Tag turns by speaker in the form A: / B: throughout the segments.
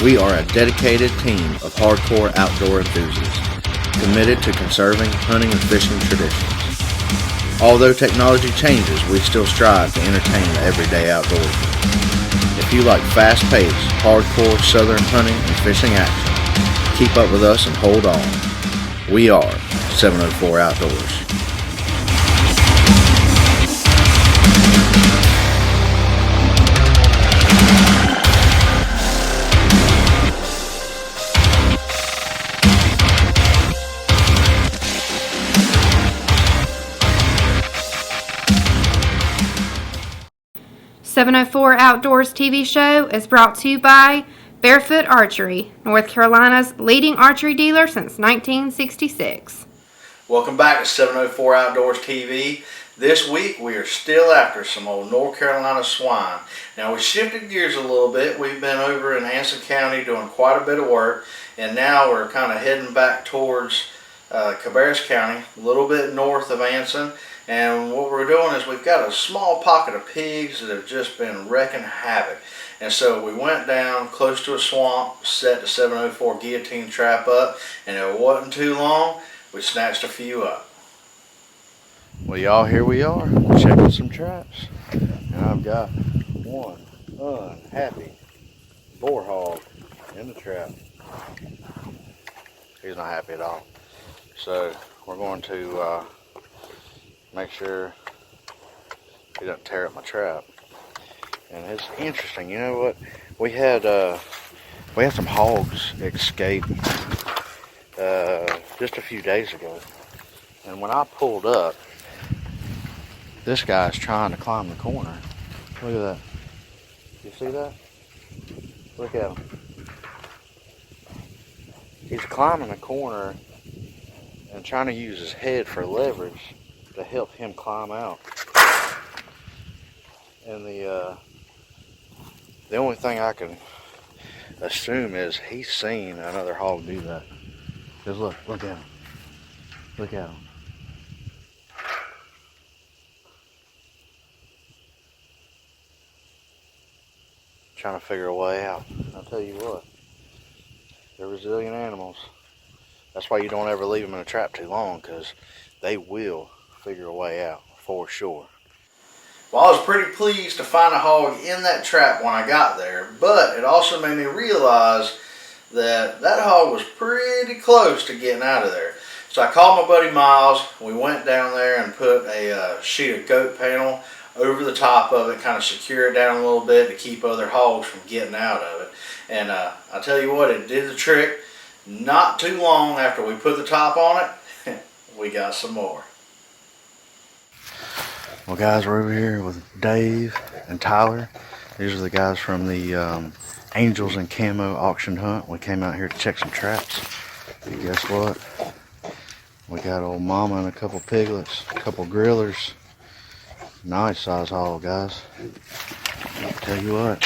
A: We are a dedicated team of hardcore outdoor enthusiasts, committed to conserving hunting and fishing traditions. Although technology changes, we still strive to entertain the everyday outdoorsman. If you like fast-paced, hardcore southern hunting and fishing action, keep up with us and hold on. We are 704 Outdoors.
B: .704 Outdoors TV show is brought to you by Barefoot Archery, North Carolina's leading archery dealer since 1966.
A: Welcome back to 704 Outdoors TV. This week we are still after some old North Carolina swine. Now we shifted gears a little bit. We've been over in Anson County doing quite a bit of work, and now we're kind of heading back towards Cabarrus County, a little bit north of Anson. And what we're doing is we've got a small pocket of pigs that have just been wrecking havoc. And so we went down close to a swamp, set the 704 guillotine trap up, and it wasn't too long, we snatched a few up. Well, y'all, here we are, checking some traps. And I've got one unhappy boar hog in the trap. He's not happy at all. So we're going to make sure he doesn't tear up my trap. And it's interesting, you know what? We had some hogs escape just a few days ago. And when I pulled up, this guy's trying to climb the corner. Look at that. You see that? Look at him. He's climbing the corner and trying to use his head for leverage to help him climb out. And the only thing I can assume is he's seen another hog do that. Because look at him. Look at him. Trying to figure a way out. I'll tell you what, they're resilient animals. That's why you don't ever leave them in a trap too long, because they will figure a way out for sure. Well, I was pretty pleased to find a hog in that trap when I got there, but it also made me realize that hog was pretty close to getting out of there. So I called my buddy Miles. We went down there and put a sheet of goat panel over the top of it, kind of secure it down a little bit to keep other hogs from getting out of it. And I tell you what, it did the trick. Not too long after we put the top on it, we got some more. Well, guys, we're over here with Dave and Tyler. These are the guys from the Angels and Camo auction hunt. We came out here to check some traps. And guess what? We got old mama and a couple piglets, a couple grillers. Nice size hog, guys. I'll tell you what,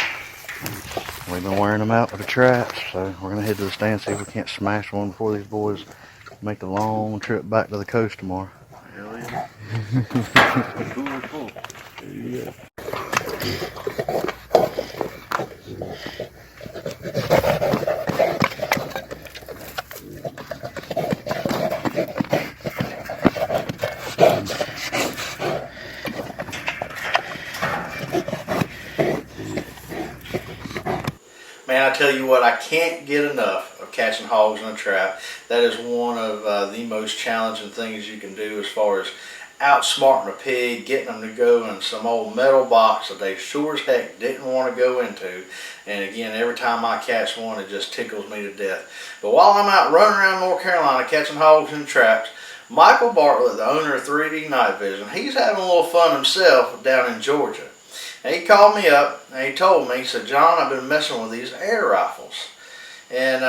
A: we've been wearing them out with the traps, so we're gonna head to the stand, see if we can't smash one before these boys make the long trip back to the coast tomorrow. Hell yeah. Cool. Yeah. Man, I tell you what, I can't get enough of catching hogs in a trap. That is one of the most challenging things you can do as far as outsmarting a pig, getting them to go in some old metal box that they sure as heck didn't want to go into. And again, every time I catch one, it just tickles me to death. But while I'm out running around North Carolina catching hogs in traps, Michael Bartlett, the owner of 3D Night Vision, he's having a little fun himself down in Georgia. And he called me up and he told me, he said, "John, I've been messing with these air rifles. And,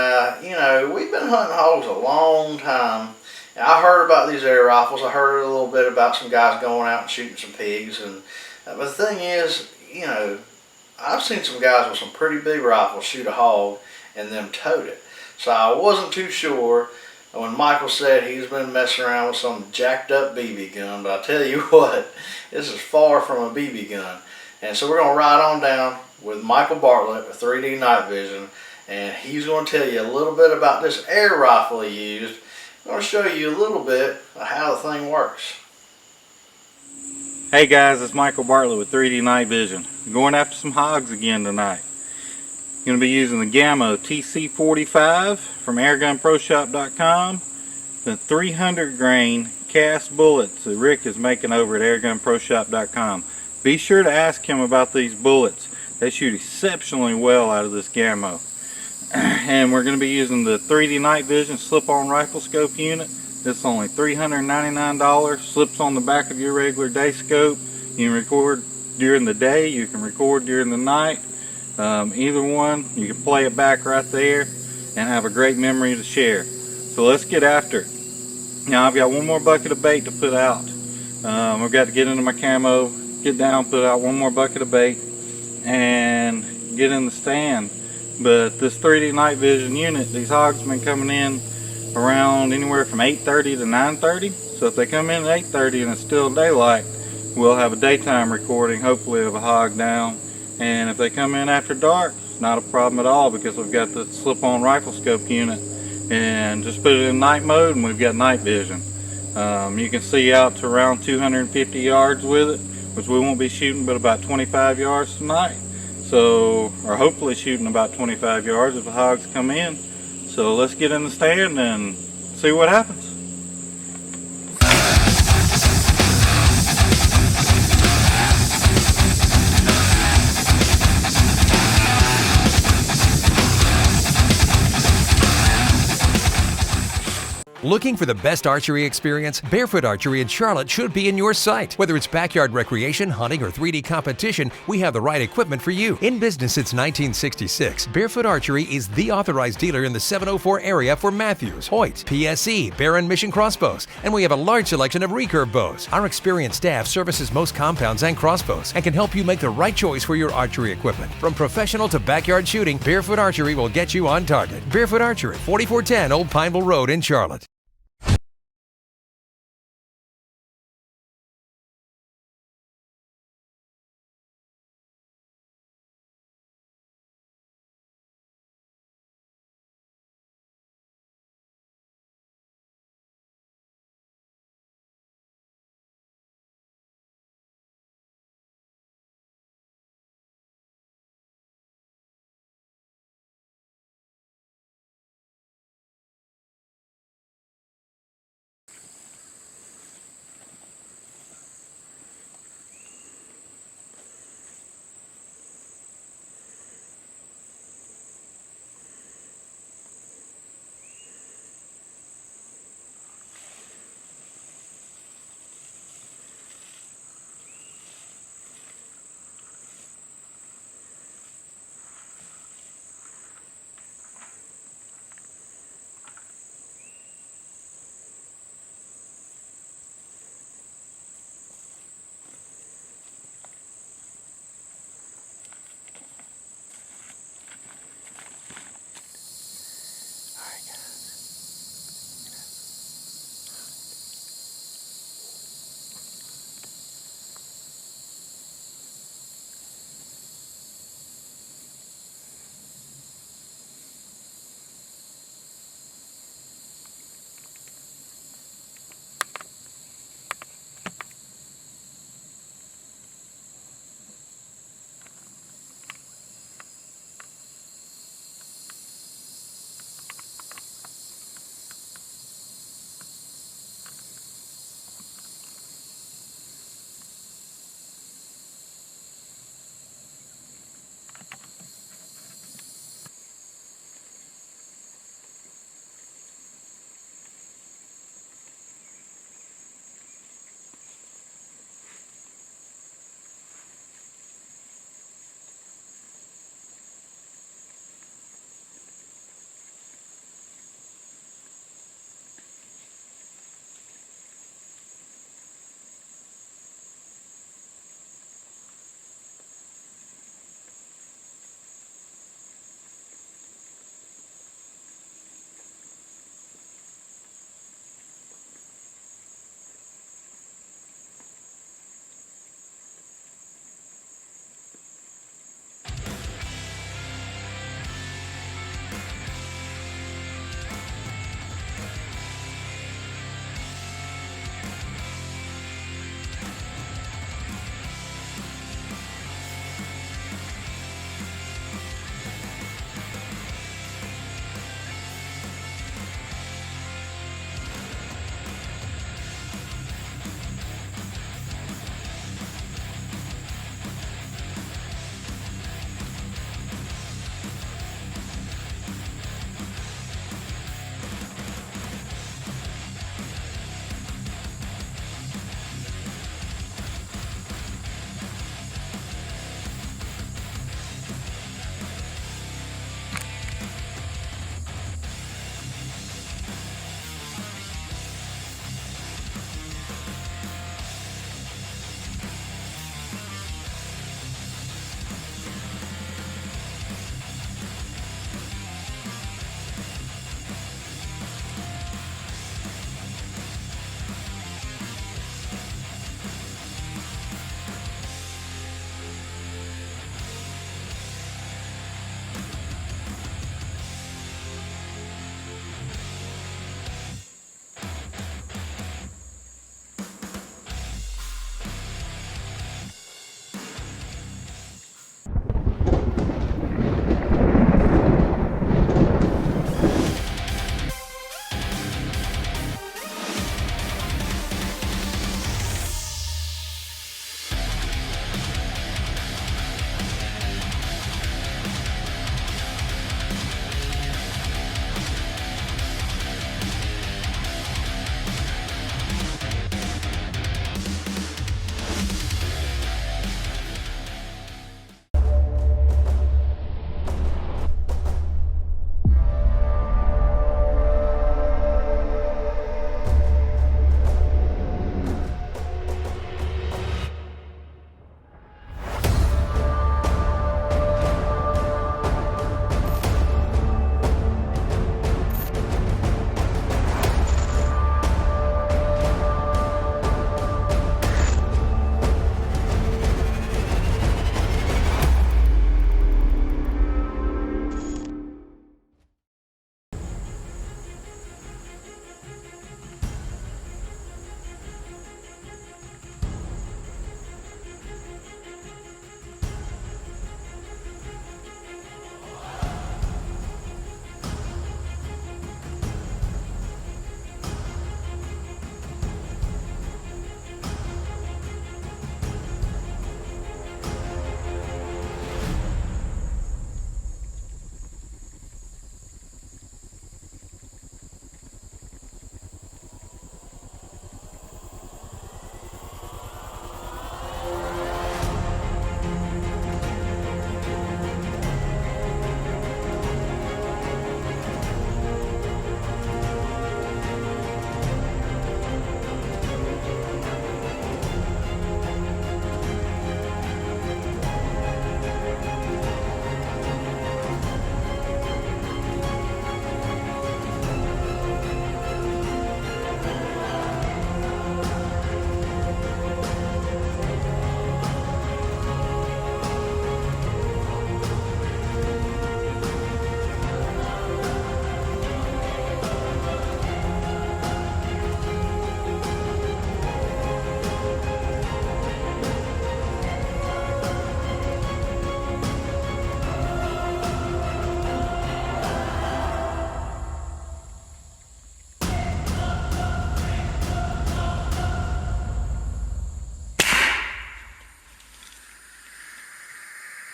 A: you know, we've been hunting hogs a long time. And I heard about these air rifles. I heard a little bit about some guys going out and shooting some pigs. And but the thing is, you know, I've seen some guys with some pretty big rifles shoot a hog and then tote it. So I wasn't too sure when Michael said he's been messing around with some jacked up BB gun. But I tell you what, this is far from a BB gun. And so we're going to ride on down with Michael Bartlett with 3D Night Vision and he's going to tell you a little bit about this air rifle he used. I'm going to show you a little bit of how the thing works.
C: Hey guys, it's Michael Bartlett with 3D Night Vision. I'm going after some hogs again tonight. I'm going to be using the Gamo TC45 from airgunproshop.com, the 300 grain cast bullets that Rick is making over at airgunproshop.com. Be sure to ask him about these bullets. They shoot exceptionally well out of this Gamo. And we're going to be using the 3D Night Vision slip-on rifle scope unit. This is only $399, slips on the back of your regular day scope. You can record during the day, you can record during the night. Either one, you can play it back right there and have a great memory to share. So let's get after it. Now I've got one more bucket of bait to put out. I've got to get into my camo, get down, put out one more bucket of bait, and get in the stand. But this 3D Night Vision unit, these hogs have been coming in around anywhere from 8:30 to 9:30. So if they come in at 8:30 and it's still daylight, we'll have a daytime recording, hopefully, of a hog down. And if they come in after dark, it's not a problem at all, because we've got the slip-on rifle scope unit, and just put it in night mode and we've got night vision. You can see out to around 250 yards with it, which we won't be shooting but about 25 yards tonight. So, or hopefully shooting about 25 yards if the hogs come in. So let's get in the stand and see what happens.
D: Looking for the best archery experience? Barefoot Archery in Charlotte should be in your sight. Whether it's backyard recreation, hunting, or 3D competition, we have the right equipment for you. In business since 1966, Barefoot Archery is the authorized dealer in the 704 area for Matthews, Hoyt, PSE, Baron Mission crossbows, and we have a large selection of recurve bows. Our experienced staff services most compounds and crossbows and can help you make the right choice for your archery equipment. From professional to backyard shooting, Barefoot Archery will get you on target. Barefoot Archery, 4410 Old Pineville Road in Charlotte.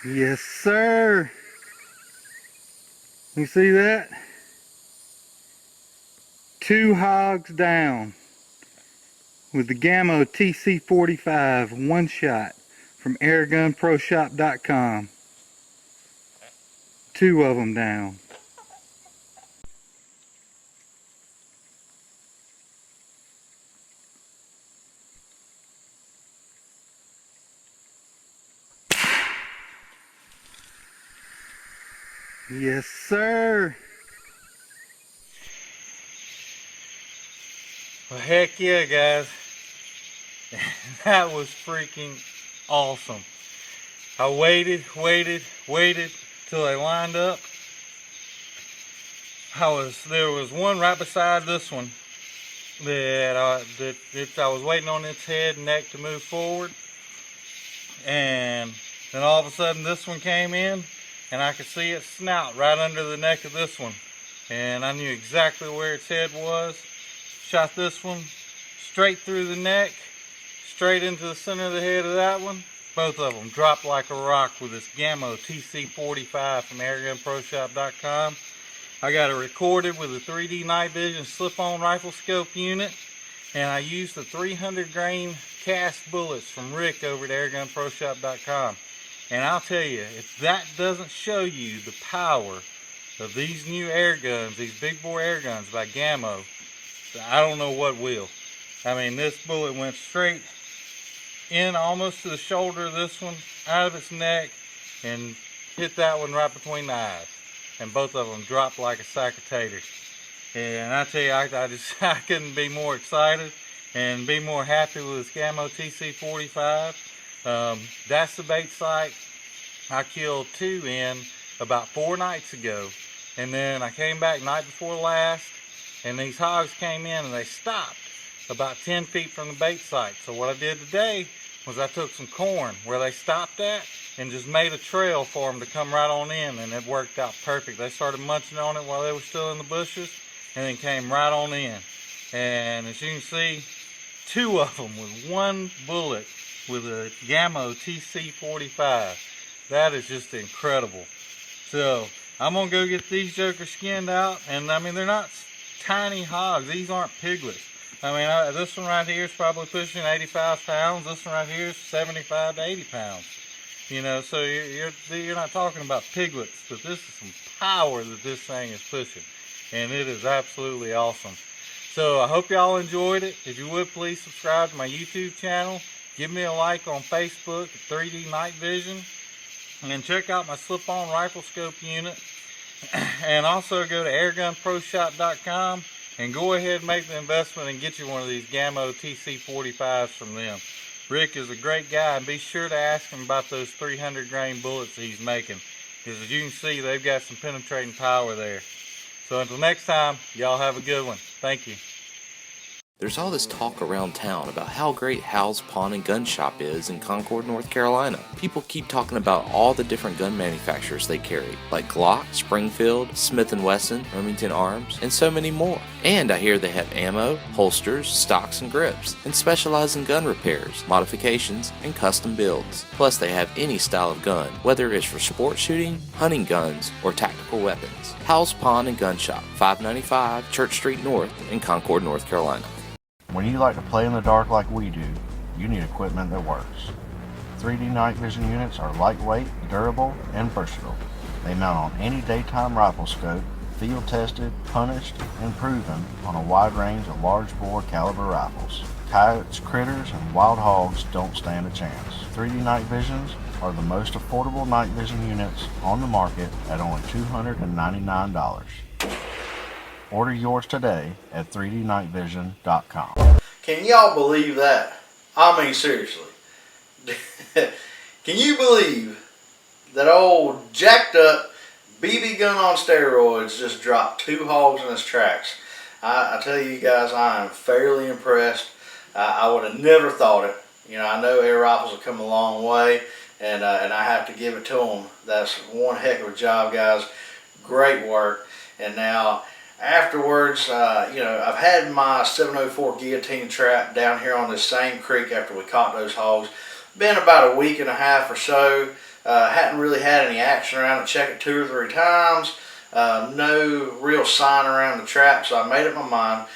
C: Yes, sir. You see that? 2 hogs down with the Gamo TC45 one shot from airgunproshop.com. 2 of them down. Yes, sir. Well, heck yeah, guys. That was freaking awesome. I waited till they lined up. There was one right beside this one that I was waiting on its head and neck to move forward, and then all of a sudden this one came in, and I could see its snout right under the neck of this one, and I knew exactly where its head was. Shot this one straight through the neck, straight into the center of the head of that one. Both of them dropped like a rock with this Gamo TC45 from airgunproshop.com. I got it recorded with a 3D night vision slip-on rifle scope unit, and I used the 300 grain cast bullets from Rick over at airgunproshop.com. And I'll tell you, if that doesn't show you the power of these new air guns, these big bore air guns by Gamo, I don't know what will. I mean, this bullet went straight in almost to the shoulder of this one, out of its neck, and hit that one right between the eyes. And both of them dropped like a sack of taters. And I tell you, I couldn't be more excited and be more happy with this Gamo TC45. That's the bait site I killed 2 in about 4 nights ago. And then I came back night before last, and these hogs came in and they stopped about 10 feet from the bait site. So what I did today was I took some corn where they stopped at and just made a trail for them to come right on in, and it worked out perfect. They started munching on it while they were still in the bushes, and then came right on in. And as you can see, 2 of them with 1 bullet with a Gamo TC45. That is just incredible. So I'm gonna go get these jokers skinned out, and I mean, they're not tiny hogs. These aren't piglets. I mean, this one right here is probably pushing 85 pounds. This one right here is 75 to 80 pounds. You know, so you're not talking about piglets, but this is some power that this thing is pushing, and it is absolutely awesome. So I hope y'all enjoyed it. If you would, please subscribe to my YouTube channel. Give me a like on Facebook at 3D Night Vision, and check out my slip-on rifle scope unit. And also go to airgunproshop.com and go ahead and make the investment and get you one of these Gamo TC45s from them. Rick is a great guy, and be sure to ask him about those 300 grain bullets that he's making, because as you can see, they've got some penetrating power there. So until next time, y'all have a good one. Thank you.
E: There's all this talk around town about how great Hal's Pawn and Gun Shop is in Concord, North Carolina. People keep talking about all the different gun manufacturers they carry, like Glock, Springfield, Smith & Wesson, Remington Arms, and so many more. And I hear they have ammo, holsters, stocks, and grips, and specialize in gun repairs, modifications, and custom builds. Plus they have any style of gun, whether it's for sport shooting, hunting guns, or tactical weapons. Hal's Pawn and Gun Shop, 595 Church Street North in Concord, North Carolina.
A: When you like to play in the dark like we do, you need equipment that works. 3D night vision units are lightweight, durable, and versatile. They mount on any daytime rifle scope, field tested, punished, and proven on a wide range of large bore caliber rifles. Coyotes, critters, and wild hogs don't stand a chance. 3D night visions are the most affordable night vision units on the market at only $299. Order yours today at 3dnightvision.com. Can y'all believe that? I mean, seriously. Can you believe that old jacked up BB gun on steroids just dropped 2 hogs in its tracks? I tell you guys, I am fairly impressed. I would have never thought it. You know, I know air rifles have come a long way, and I have to give it to them. That's one heck of a job, guys. Great work. And now, afterwards, you know, I've had my 704 guillotine trap down here on this same creek after we caught those hogs. Been about a week and a half or so. Hadn't really had any action around it. Check it 2 or 3 times. No real sign around the trap, so I made up my mind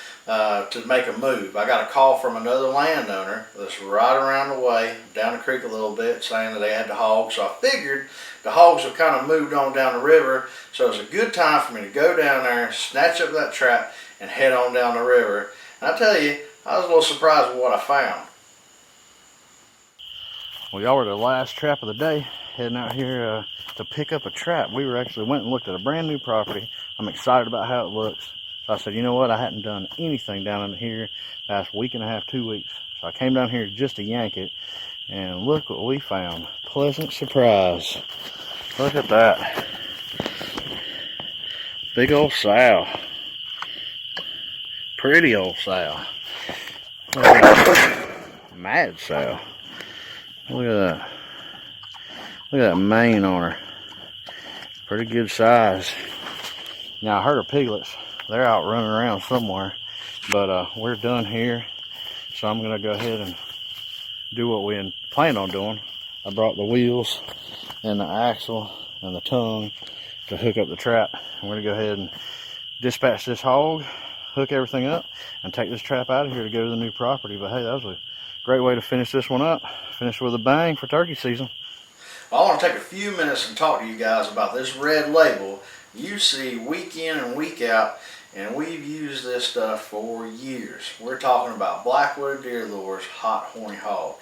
A: to make a move. I got a call from another landowner that's right around the way, down the creek a little bit, saying that they had the hogs. So I figured the hogs have kind of moved on down the river, so it was a good time for me to go down there, snatch up that trap, and head on down the river. And I tell you, I was a little surprised with what I found.
F: Well, y'all were the last trap of the day, heading out here to pick up a trap. We went and looked at a brand new property. I'm excited about how it looks. So I said, you know what, I hadn't done anything down in here last week and a half, 2 weeks. So I came down here just to yank it, and look what we found. Pleasant surprise. Look at that. Big old sow. Pretty old sow. Look at that. Mad sow. Look at that. Look at that mane on her. Pretty good size. Now I heard her piglets. They're out running around somewhere. But we're done here. So I'm going to go ahead and do what we planned on doing. I brought the wheels and the axle and the tongue to hook up the trap. I'm going to go ahead and dispatch this hog, hook everything up, and take this trap out of here to go to the new property. But hey, that was a great way to finish this one up. Finish with a bang for turkey season.
A: I want to take a few minutes and talk to you guys about this red label you see week in and week out, and we've used this stuff for years. We're talking about Blackwood Deer Lures Hot Horny Hog.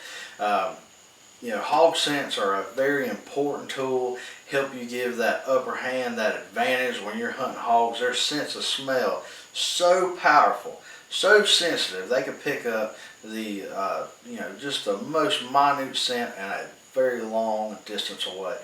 A: You know, hog scents are a very important tool, help you give that upper hand, that advantage when you're hunting hogs. Their sense of smell, so powerful, so sensitive, they can pick up the, you know, just the most minute scent and a very long distance away.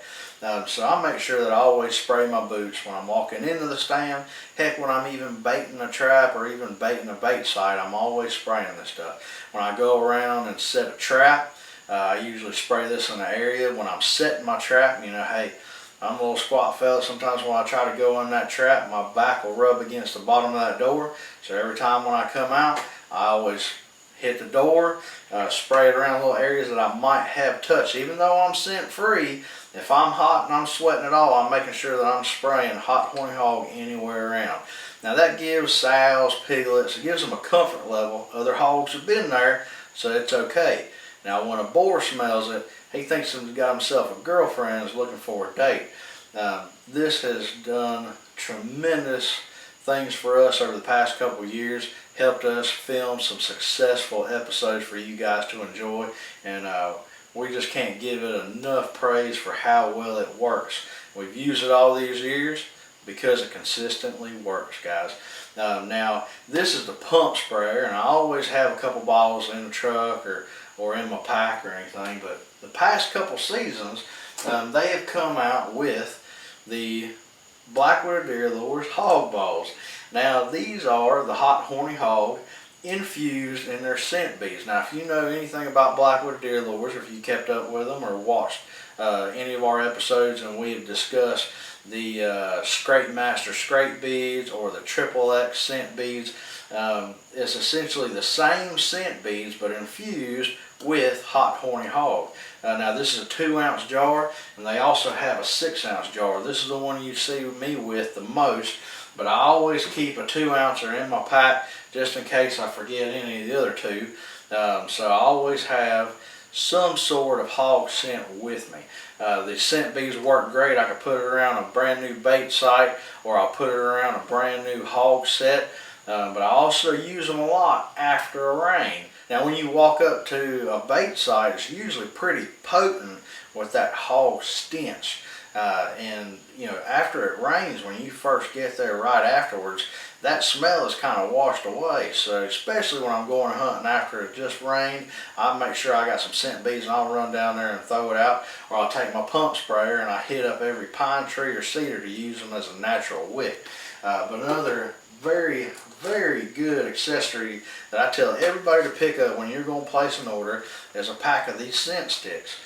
A: So I make sure that I always spray my boots when I'm walking into the stand. Heck, when I'm even baiting a trap or even baiting a bait site, I'm always spraying this stuff. When I go around and set a trap, I usually spray this in the area. When I'm setting my trap, you know, hey, I'm a little squat fella. Sometimes when I try to go in that trap, my back will rub against the bottom of that door. So every time when I come out, I always hit the door, spray it around little areas that I might have touched. Even though I'm scent free, if I'm hot and I'm sweating at all, I'm making sure that I'm spraying Hot Horny Hog anywhere around. Now that gives sows, piglets, it gives them a comfort level. Other hogs have been there, so it's okay. Now when a boar smells it, he thinks he's got himself a girlfriend and is looking for a date. This has done tremendous things for us over the past couple of years, helped us film some successful episodes for you guys to enjoy, and we just can't give it enough praise for how well it works. We've used it all these years because it consistently works, guys. Now this is the pump sprayer, and I always have a couple bottles in the truck or in my pack or anything, but the past couple seasons they have come out with the Blackwood Deer Lures Hog Balls. Now these are the Hot Horny Hog infused in their scent beads. Now if you know anything about Blackwood Deer Lures, or if you kept up with them or watched any of our episodes, and we have discussed the Scrape Master scrape beads or the XXX scent beads, it's essentially the same scent beads but infused with Hot Horny Hog. Now this is a 2-ounce jar, and they also have a 6-ounce jar. This is the one you see me with the most, but I always keep a 2-ouncer in my pack just in case I forget any of the other two. So I always have some sort of hog scent with me. The scent beads work great. I could put it around a brand new bait site, or I'll put it around a brand new hog set, but I also use them a lot after a rain. Now when you walk up to a bait site, it's usually pretty potent with that hog stench. And you know, after it rains, when you first get there right afterwards, that smell is kind of washed away. So especially when I'm going hunting after it just rained, I make sure I got some scent beads, and I'll run down there and throw it out, or I'll take my pump sprayer and I hit up every pine tree or cedar to use them as a natural wick. But another very, very good accessory that I tell everybody to pick up when you're going to place an order is a pack of these scent sticks.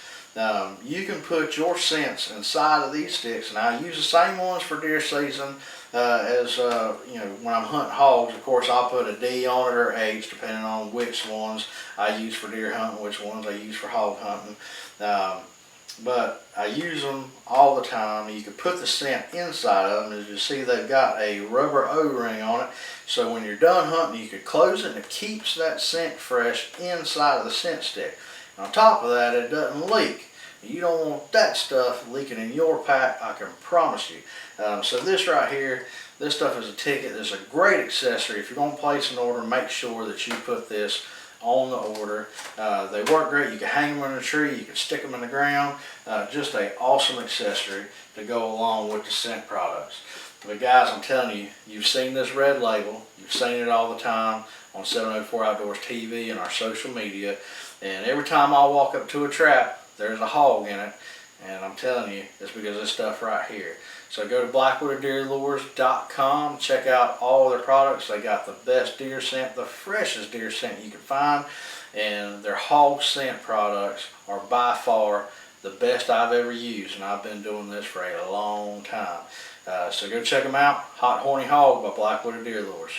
A: You can put your scents inside of these sticks, and I use the same ones for deer season as you know, when I'm hunting hogs. Of course, I'll put a D on it or H depending on which ones I use for deer hunting, which ones I use for hog hunting. but I use them all the time. You can put the scent inside of them. As you see, they've got a rubber O-ring on it, so when you're done hunting, you can close it and it keeps that scent fresh inside of the scent stick. And on top of that, it doesn't leak. You don't want that stuff leaking in your pack, I can promise you. So this right here, this stuff is a ticket. It's a great accessory. If you're going to place an order, make sure that you put this on the order. They work great. You can hang them in a tree, you can stick them in the ground. Just an awesome accessory to go along with the scent products. But guys, I'm telling you, you've seen this red label. You've seen it all the time on 704 Outdoors TV and our social media. And every time I walk up to a trap, there's a hog in it. And I'm telling you, it's because of this stuff right here. So go to blackwaterdeerlures.com, check out all their products. They got the best deer scent, the freshest deer scent you can find, and their hog scent products are by far the best I've ever used, and I've been doing this for a long time. So go check them out. Hot Horny Hog by Blackwater Deer Lures.